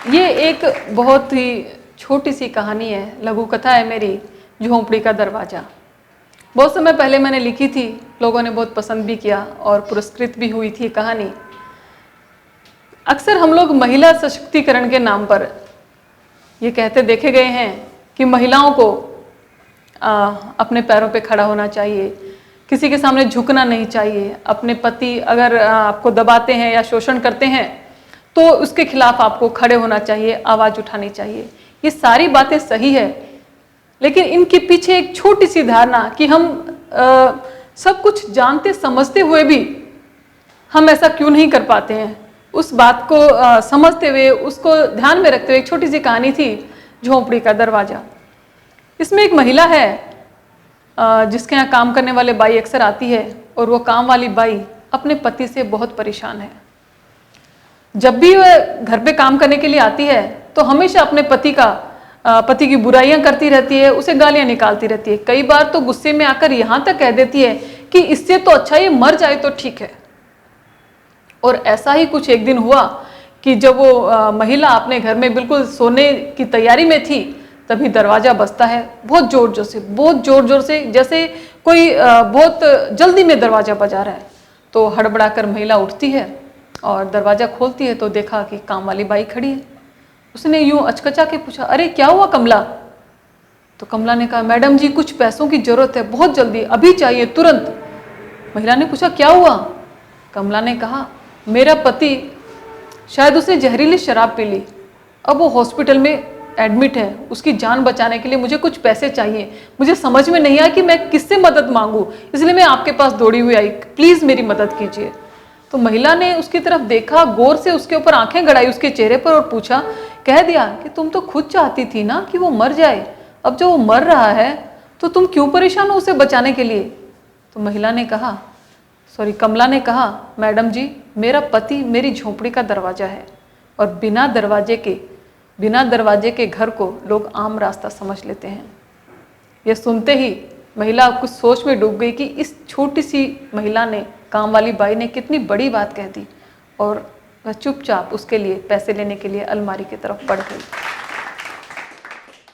ये एक बहुत ही छोटी सी कहानी है, लघु कथा है मेरी, झोंपड़ी का दरवाज़ा। बहुत समय पहले मैंने लिखी थी, लोगों ने बहुत पसंद भी किया और पुरस्कृत भी हुई थी कहानी। अक्सर हम लोग महिला सशक्तिकरण के नाम पर ये कहते देखे गए हैं कि महिलाओं को अपने पैरों पे खड़ा होना चाहिए, किसी के सामने झुकना नहीं चाहिए। अपने पति अगर आपको दबाते हैं या शोषण करते हैं तो उसके खिलाफ आपको खड़े होना चाहिए, आवाज़ उठानी चाहिए। ये सारी बातें सही है, लेकिन इनके पीछे एक छोटी सी धारणा कि हम सब कुछ जानते समझते हुए भी हम ऐसा क्यों नहीं कर पाते हैं, उस बात को समझते हुए, उसको ध्यान में रखते हुए एक छोटी सी कहानी थी, झोंपड़ी का दरवाज़ा। इसमें एक महिला है जिसके यहाँ काम करने वाले बाई अक्सर आती है और वो काम वाली बाई अपने पति से बहुत परेशान है। जब भी वह घर पे काम करने के लिए आती है तो हमेशा अपने पति की बुराइयां करती रहती है, उसे गालियां निकालती रहती है। कई बार तो गुस्से में आकर यहाँ तक कह देती है कि इससे तो अच्छा ये मर जाए तो ठीक है। और ऐसा ही कुछ एक दिन हुआ कि जब वो महिला अपने घर में बिल्कुल सोने की तैयारी में थी, तभी दरवाज़ा बजता है बहुत ज़ोर ज़ोर से, जैसे कोई बहुत जल्दी में दरवाज़ा बजा रहा है। तो हड़बड़ाकर महिला उठती है और दरवाज़ा खोलती है तो देखा कि काम वाली बाई खड़ी है। उसने यूं अचकचा के पूछा, अरे क्या हुआ कमला? तो कमला ने कहा, मैडम जी कुछ पैसों की ज़रूरत है, बहुत जल्दी, अभी चाहिए, तुरंत। महिला ने पूछा, क्या हुआ? कमला ने कहा, मेरा पति शायद उसने जहरीली शराब पी ली, अब वो हॉस्पिटल में एडमिट है, उसकी जान बचाने के लिए मुझे कुछ पैसे चाहिए। मुझे समझ में नहीं आया कि मैं किससे मदद मांगूं, इसलिए मैं आपके पास दौड़ी हुई आई, प्लीज़ मेरी मदद कीजिए। तो महिला ने उसकी तरफ देखा, गौर से उसके ऊपर आंखें गड़ाई उसके चेहरे पर और पूछा, कह दिया कि तुम तो खुद चाहती थी ना कि वो मर जाए, अब जो वो मर रहा है तो तुम क्यों परेशान हो उसे बचाने के लिए? तो कमला ने कहा, मैडम जी मेरा पति मेरी झोंपड़ी का दरवाज़ा है और बिना दरवाजे के घर को लोग आम रास्ता समझ लेते हैं। यह सुनते ही महिला कुछ सोच में डूब गई कि इस छोटी सी महिला ने, काम वाली बाई ने, कितनी बड़ी बात कह दी, और वह चुपचाप उसके लिए पैसे लेने के लिए अलमारी की तरफ बढ़ गई।